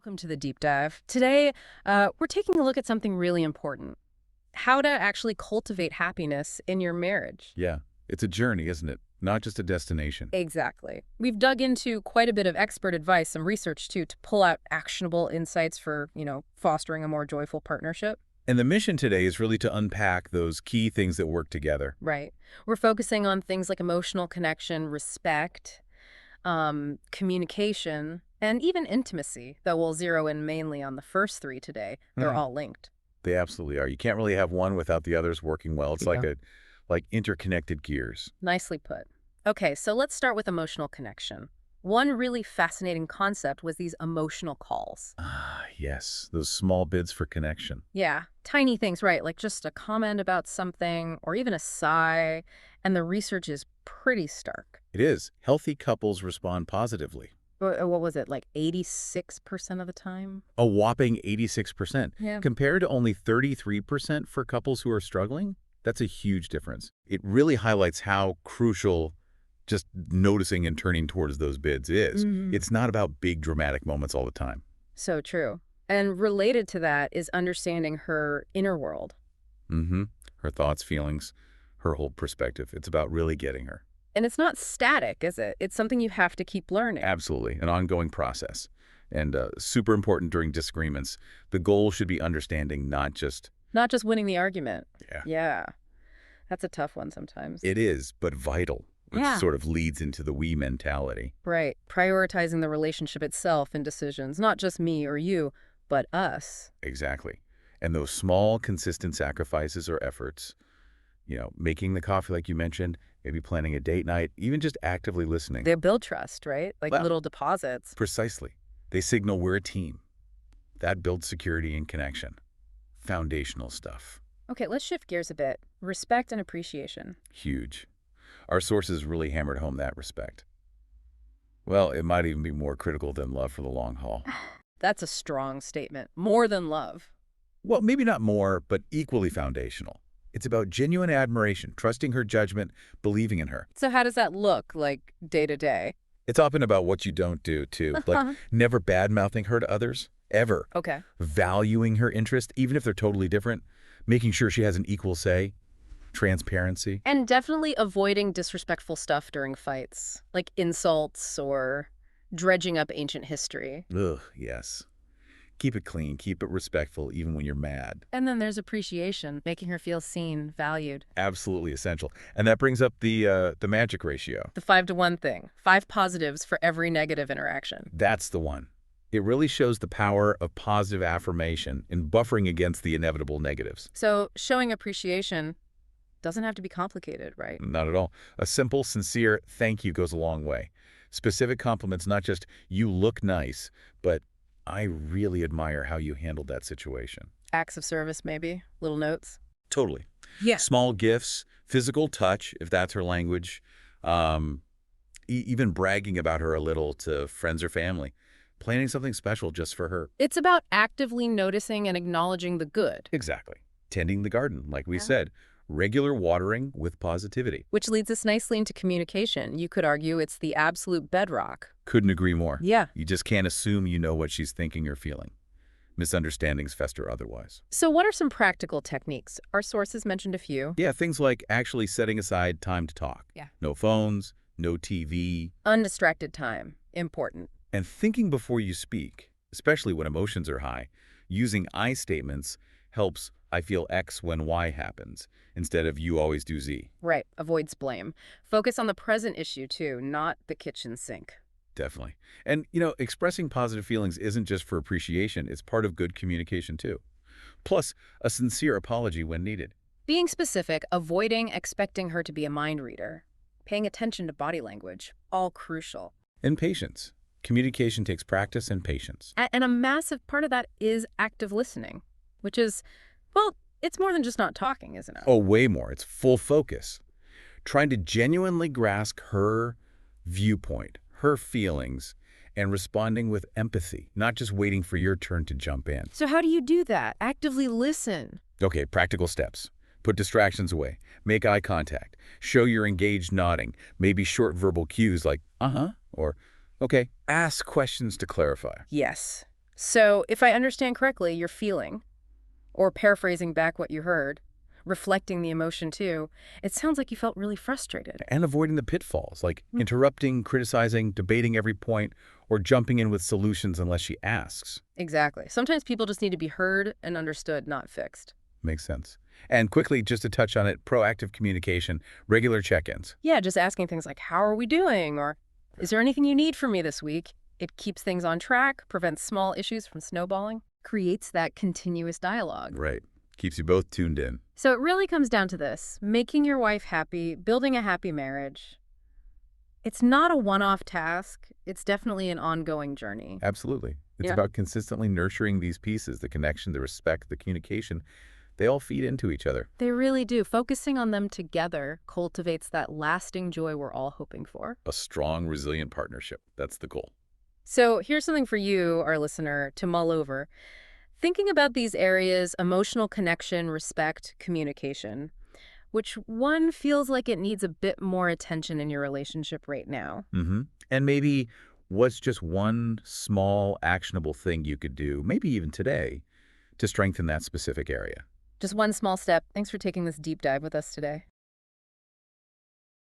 Welcome to the deep dive. Today, we're taking a look at something really important: how to actually cultivate happiness in your marriage. Yeah, it's a journey, isn't it? Not just a destination. Exactly. We've dug into quite a bit of expert advice, some research too, to pull out actionable insights for, fostering a more joyful partnership. And the mission today is really to unpack those key things that work together. Right. We're focusing on things like emotional connection, respect, communication, and even intimacy, though we'll zero in mainly on the first three today. They're Mhm. all linked. They absolutely are. You can't really have one without the others working well. It's like Yeah. like interconnected gears. Nicely put. Okay, so let's start with emotional connection. One really fascinating concept was these emotional calls. Ah, yes, those small bids for connection. Yeah, tiny things, right? Like just a comment about something or even a sigh. And the research is pretty stark. It is. Healthy couples respond positively. What was it, like 86% of the time? A whopping 86%, Yeah. compared to only 33% for couples who are struggling. That's a huge difference. It really highlights how crucial just noticing and turning towards those bids is. Mhm. It's not about big dramatic moments all the time. So true. And related to that is understanding her inner world. Mm-hmm. Her thoughts, feelings, her whole perspective. It's about really getting her. And it's not static, is it? It's something you have to keep learning. Absolutely. An ongoing process. And super important during disagreements. The goal should be understanding, not just, Not just winning the argument. yeah, Yeah, that's a tough one sometimes. it is, but vital, which Yeah. sort of leads into the we mentality. Right. Prioritizing the relationship itself in decisions, not just me or you, but us. Exactly. And those small, consistent sacrifices or efforts, making the coffee like you mentioned, maybe planning a date night, even just actively listening. They build trust, right? Like Well, little deposits. precisely. They signal we're a team. That builds security and connection. Foundational stuff. Okay, let's shift gears a bit. Respect and appreciation. Huge. Our sources really hammered home that respect. Well, it might even be more critical than love for the long haul. That's a strong statement. More than love. Well, maybe not more, but equally foundational. It's about genuine admiration, trusting her judgment, believing in her. So how does that look, like day to day? It's often about what you don't do, too. Like never bad-mouthing her to others, ever. Okay. Valuing her interest, even if they're totally different. Making sure she has an equal say. Transparency. And definitely avoiding disrespectful stuff during fights, like insults or dredging up ancient history. Ugh, yes. Keep it clean, keep it respectful, even when you're mad. And then there's appreciation, making her feel seen, valued. Absolutely essential. And that brings up the magic ratio. The 5-to-1 thing. 5 positives for every negative interaction. That's the one. It really shows the power of positive affirmation in buffering against the inevitable negatives. So showing appreciation doesn't have to be complicated, right? Not at all. A simple, sincere thank you goes a long way. Specific compliments, not just you look nice, but I really admire how you handled that situation. Acts of service, maybe. Little notes. Totally. Yeah. Small gifts, physical touch, if that's her language, even bragging about her a little to friends or family, planning something special just for her. It's about actively noticing and acknowledging the good, Exactly. Tending the garden, like we Yeah. said. Regular watering with positivity. which leads us nicely into communication. You could argue it's the absolute bedrock. Couldn't agree more. Yeah. You just can't assume you know what she's thinking or feeling. Misunderstandings fester otherwise. So what are some practical techniques? Our sources mentioned a few. Yeah, things like actually setting aside time to talk. Yeah. No phones, no TV, Undistracted time. Important. and thinking before you speak, especially when emotions are high. Using I statements helps I feel X when Y happens, instead of you always do Z. Right. Avoids blame. Focus on the present issue, too, not the kitchen sink. Definitely. And, expressing positive feelings isn't just for appreciation, it's part of good communication too. Plus, a sincere apology when needed. Being specific, avoiding expecting her to be a mind reader. Paying attention to body language. All crucial. And patience. Communication takes practice and patience. And a massive part of that is active listening, which is, well, it's more than just not talking, isn't it? Oh, way more. It's full focus. Trying to genuinely grasp her viewpoint, her feelings, and responding with empathy, not just waiting for your turn to jump in. So how do you do that? Actively listen. Okay, practical steps. Put distractions away. Make eye contact. Show you're engaged nodding. Maybe short verbal cues like, uh-huh, or, okay. Ask questions to clarify. Yes. So, if I understand correctly, you're feeling, or paraphrasing back what you heard, reflecting the emotion too, it sounds like you felt really frustrated. And avoiding the pitfalls, like Mm. interrupting, criticizing, debating every point, or jumping in with solutions unless she asks. Exactly. Sometimes people just need to be heard and understood, not fixed. Makes sense. And quickly, just to touch on it, proactive communication, regular check-ins. Yeah, just asking things like, how are we doing? Or, is there anything you need from me this week? It keeps things on track, prevents small issues from snowballing, creates that continuous dialogue. Right. Keeps you both tuned in. So it really comes down to this: making your wife happy, building a happy marriage. It's not a one-off task. It's definitely an ongoing journey. Absolutely. It's Yeah. about consistently nurturing these pieces, the connection, the respect, the communication. They all feed into each other. They really do. Focusing on them together cultivates that lasting joy we're all hoping for. A strong, resilient partnership. That's the goal. So here's something for you, our listener, to mull over. Thinking about these areas: emotional connection, respect, communication. Which one feels like it needs a bit more attention in your relationship right now? And maybe what's just one small, actionable thing you could do, maybe even today, to strengthen that specific area? Just one small step. Thanks for taking this deep dive with us today.